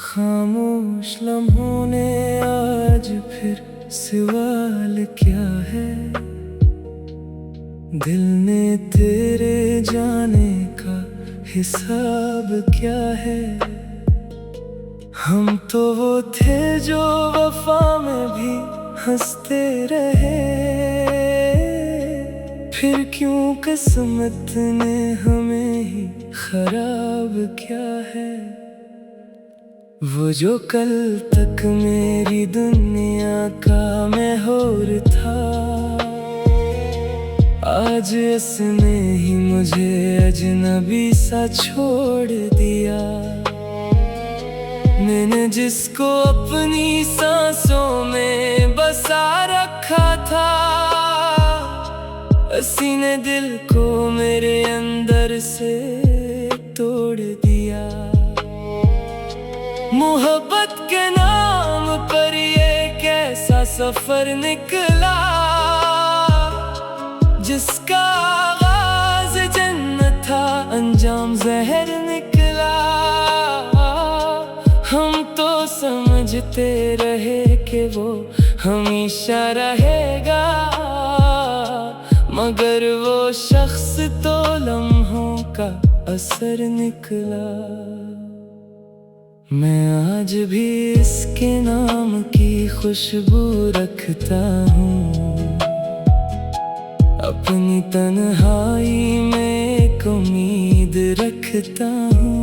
खामोश लम्हों ने आज फिर सवाल क्या है, दिल ने तेरे जाने का हिसाब क्या है। हम तो वो थे जो वफा में भी हंसते रहे, फिर क्यों किस्मत ने हमें ही खराब क्या है। वो जो कल तक मेरी दुनिया का महौर था, आज इसने ही मुझे अजनबी सा छोड़ दिया। मैंने जिसको अपनी सांसों में बसा रखा था, उसी ने दिल को मेरे अंदर से तोड़ दिया। मोहब्बत के नाम पर ये कैसा सफर निकला, जिसका आगाज जन्नत था अंजाम जहर निकला। हम तो समझते रहे कि वो हमेशा रहेगा, मगर वो शख्स तो लम्हों का असर निकला। मैं आज भी इसके नाम की खुशबू रखता हूँ, अपनी तन्हाई में एक उम्मीद रखता हूँ।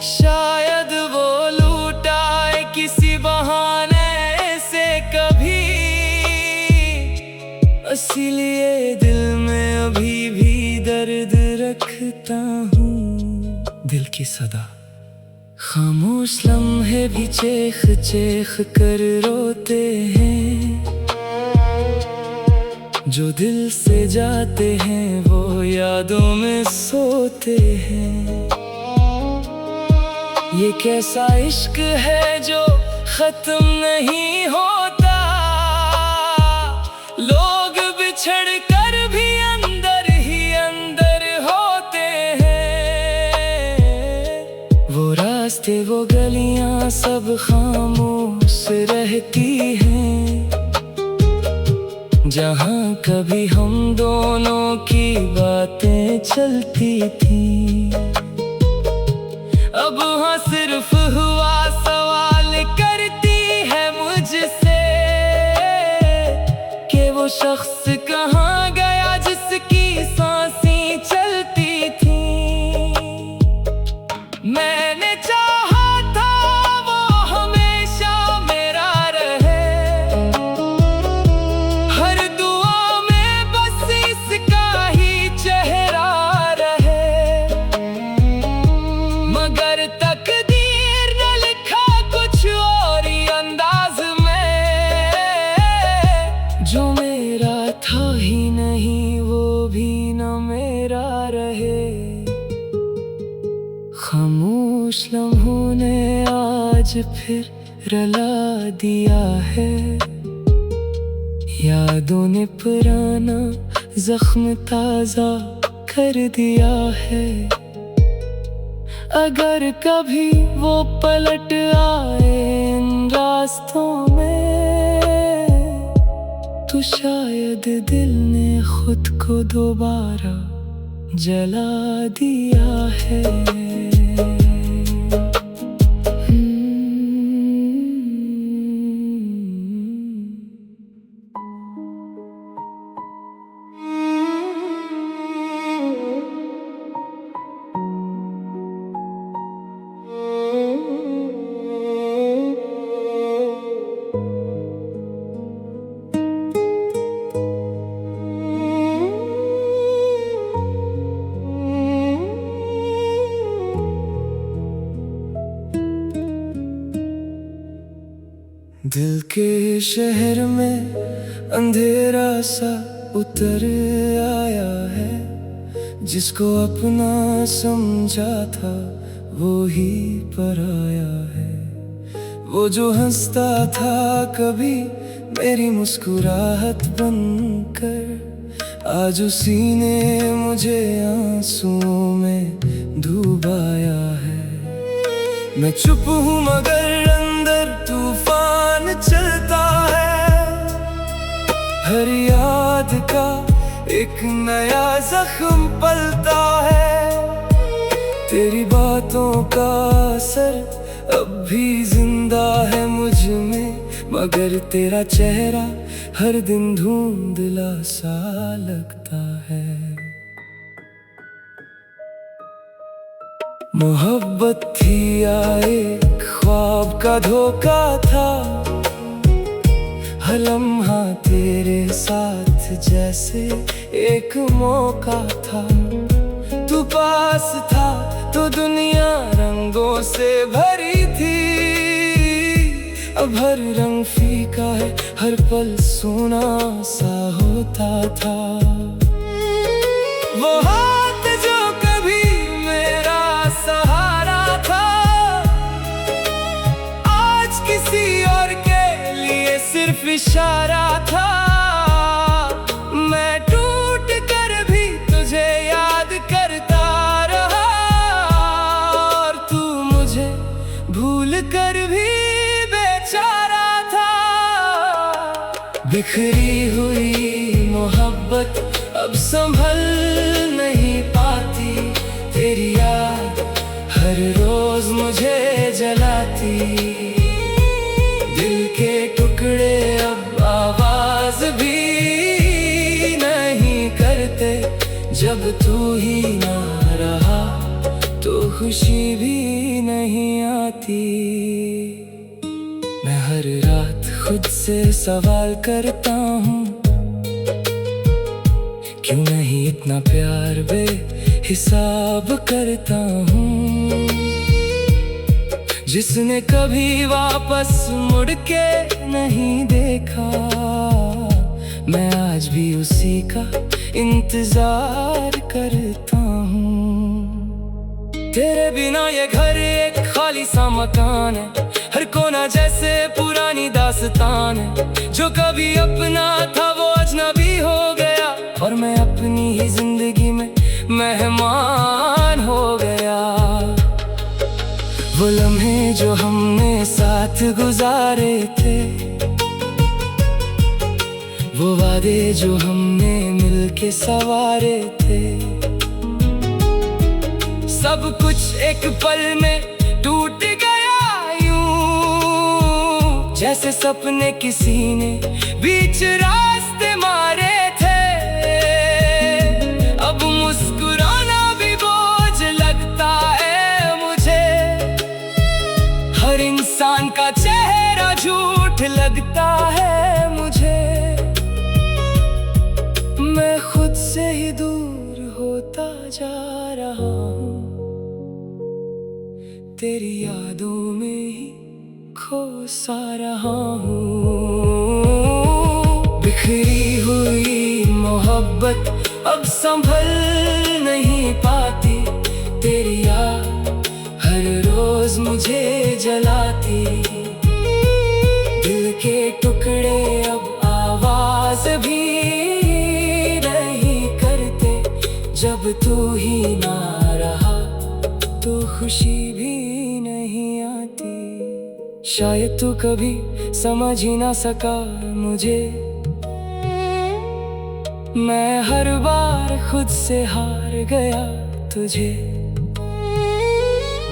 शायद वो लूट आए किसी बहाने से कभी, इसीलिए दिल में अभी भी दर्द रखता हूँ। दिल की सदा खामोश लम्हे भी चेख चेख कर रोते हैं, जो दिल से जाते हैं वो यादों में सोते हैं। ये कैसा इश्क है जो खत्म नहीं होता, लोग बिछड़ कर भी अंदर ही अंदर होते हैं। वो रास्ते वो गलियां सब खामोश रहती हैं, जहाँ कभी हम दोनों की बातें चलती थी। अब हाँ सिर्फ हुआ सवाल करती है मुझसे कि वो शख्स कहाँ गया जिसकी सांसें चलती थी। मैंने चाहा था वो हमेशा मेरा रहे, हर दुआ में बस इसका ही चेहरा रहे, मगर तकदीर ने लिखा कुछ और ही अंदाज में। जो मेरा था ही नहीं वो भी न मेरा रहे। खामोश लम्हों ने आज फिर रला दिया है, यादों ने पुराना जख्म ताजा कर दिया है। अगर कभी वो पलट आए इन रास्तों में, तो शायद दिल ने खुद को दोबारा जला दिया है। दिल के शहर में अंधेरा सा उतर आया है, जिसको अपना समझा था वो ही पराया है। वो जो हंसता था कभी मेरी मुस्कुराहट बनकर, आज उसी ने मुझे आंसुओं में डुबाया है। मैं चुप हूँ मगर अंदर तूफान चलता है, हर याद का एक नया जख्म पलता है। तेरी बातों का असर अब भी जिंदा है मुझ में, मगर तेरा चेहरा हर दिन धुंधला सा लगता है। मोहब्बत थी या एक ख्वाब का धोखा था, हर लम्हा तेरे साथ जैसे एक मौका था। तू पास था तो दुनिया रंगों से भरी थी, अब हर रंग फीका है, हर पल सोना सा होता था। वो हाथ जो कभी मेरा सहारा था, आज किसी और के लिए सिर्फ इशारा था। मैं टूट कर भी तुझे याद करता रहा, और तू मुझे भूल कर भी बेचारा था। बिखरी हुई मोहब्बत अब संभल नहीं पाती, तेरी याद हर रोज मुझे जलाती। दिल के टुकड़े अब आवाज भी नहीं करते, जब तू ही ना रहा तो खुशी भी नहीं आती। मैं हर रात खुद से सवाल करता हूँ, क्यों नहीं इतना प्यार बेहिसाब करता हूँ। जिसने कभी वापस मुड़ के नहीं देखा, मैं आज भी उसी का इंतजार करता हूँ। तेरे बिना ये घर एक खाली सा मकान है, हर कोना जैसे पुरानी दास्तान है। जो कभी अपना था वो अजनबी हो गया, और मैं अपनी ही जिंदगी में मेहमान हो गया। वो लम्हे जो हमने साथ गुजारे थे, वो वादे जो हमने मिलके सवारे थे, सब कुछ एक पल में टूट गया यूं, जैसे सपने किसी ने बीच रास्ते मारे थे। अब मुस्कुराना भी बोझ लगता है मुझे, हर इंसान का चेहरा झूठ लगता है मुझे। मैं खुद से ही दूर होता जा रहा हूँ, तेरी यादों में ही खो सा रहा हूँ। बिखरी हुई मोहब्बत अब संभल नहीं पाती, तेरी याद हर रोज मुझे जलाती। दिल के टुकड़े अब आवाज भी नहीं करते, जब तू ही ना रहा तो खुशी भी नहीं आती। शायद तू कभी समझ ही ना सका मुझे, मैं हर बार खुद से हार गया तुझे।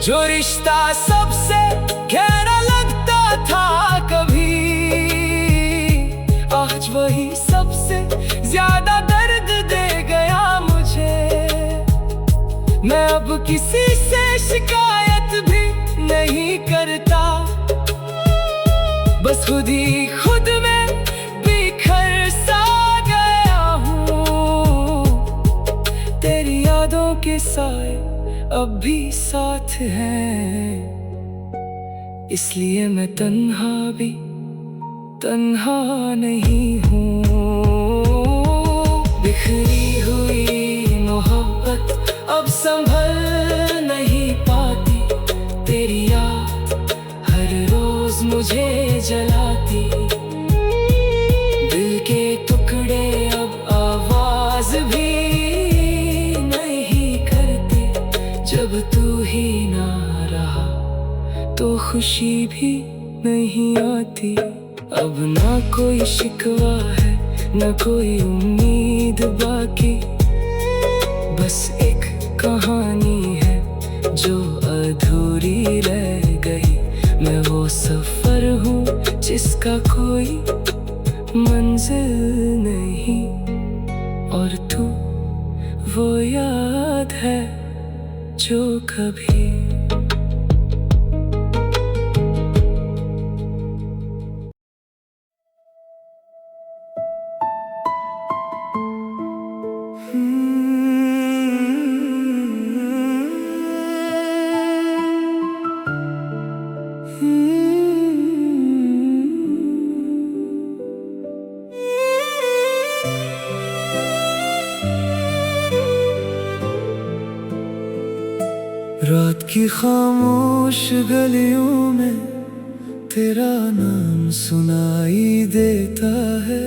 जो रिश्ता सबसे गहरा लगता था कभी, आज वही सबसे ज्यादा दर्द दे गया मुझे। मैं अब किसी से शिकायत भी नहीं करता, बस खुद ही खुद में बिखर सा गया हूँ। तेरी यादों के साए अब भी साथ हैं, इसलिए मैं तन्हा भी तन्हा नहीं हूँ। बिखरी हुई मोहब्बत अब संभल नहीं पाती, तेरी याद हर रोज जब तू ही ना रहा तो खुशी भी नहीं आती। अब ना कोई शिकवा है ना कोई उम्मीद बाकी, बस एक कहानी है जो अधूरी रह गई। मैं वो सफर हूँ जिसका कोई मंजिल नहीं, और तू वो याद है जो कभी रात की खामोश गलियों में तेरा नाम सुनाई देता है।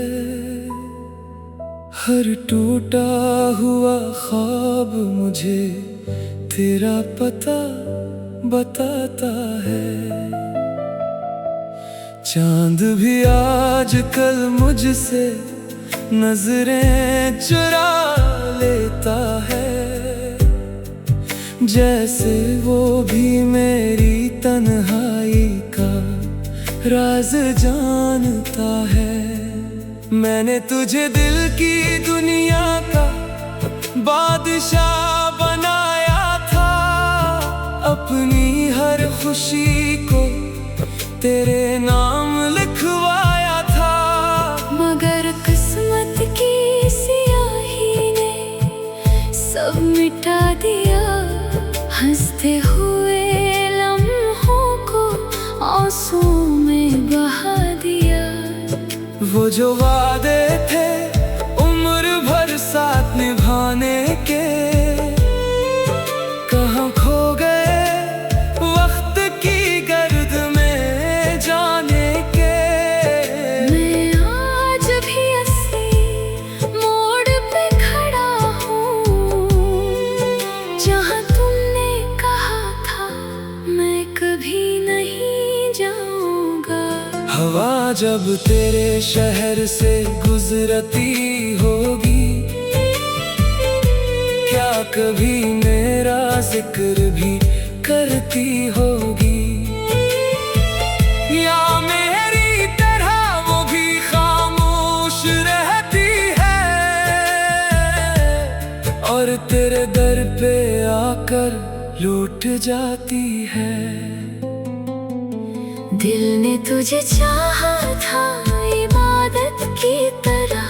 हर टूटा हुआ ख्वाब मुझे तेरा पता बताता है। चांद भी आजकल मुझसे नजरें चुरा लेता है, जैसे वो भी मेरी तन्हाई का राज जानता है। मैंने तुझे दिल की दुनिया का बादशाह बनाया था, अपनी हर खुशी को तेरे नाम लिखवाया था। मगर किस्मत की स्याही ने सब मिटा दिया, हंसते हुए लम्हों को आंसू में बहा दिया। वो जो वादे थे उम्र भर साथ निभाने के, कहाँ खो गए वक्त की गर्द में जाने के। मैं आज भी अस्सी मोड़ पे खड़ा हूँ, जहाँ तुमने कहा था मैं कभी नहीं जाऊँगा। हवा जब तेरे शहर से गुजरती होगी, क्या कभी मेरा जिक्र भी करती होगी, या मेरी तरह वो भी खामोश रहती है और तेरे दर पे आकर लौट जाती है। दिल ने तुझे चाहा था इबादत की तरह,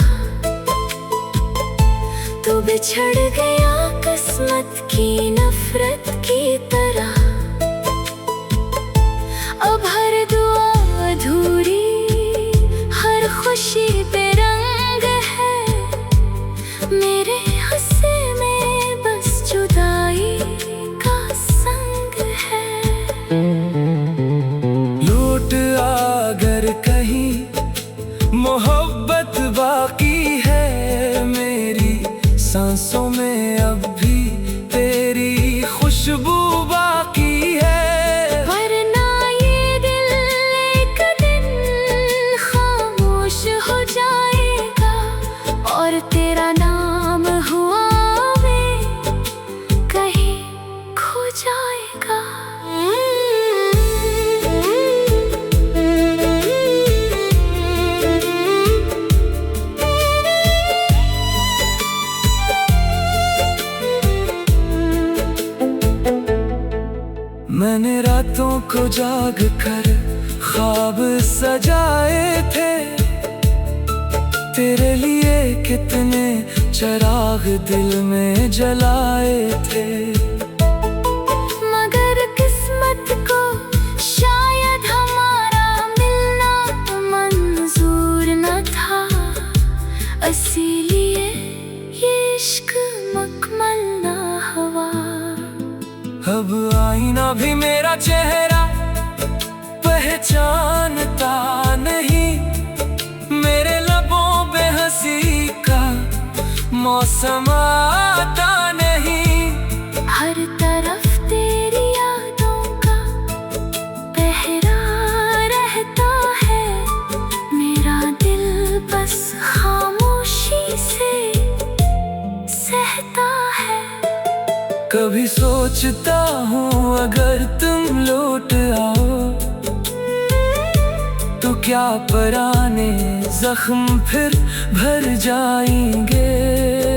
तू बिछड़ गया किस्मत की नफरत की तरह। अब हर दुआ अधूरी, हर खुशी बेरंग है। मेरे हंसे में बस जुदाई का संग है। अगर कहीं मोहब्बत बाकी है मेरी सांसों में, अब भी तेरी खुशबू बाकी है। वरना ये दिल एक दिन खामोश हो जाएगा, और तेरा नाम हुआ में कहीं खो जाएगा। मैंने रातों को जाग कर ख्वाब सजाए थे, तेरे लिए कितने चराग दिल में जलाए थे। मगर किस्मत को शायद हमारा मिलना मंजूर न था, इसीलिए ये इश्क मुकम्मल ना हुआ। अब आईना भी मेरा चेहरा पहचानता नहीं, मेरे लबों पे हंसी का मौसम आता नहीं। हर तरफ सोचता हूँ अगर तुम लौट आओ तो क्या पुराने जख्म फिर भर जाएंगे।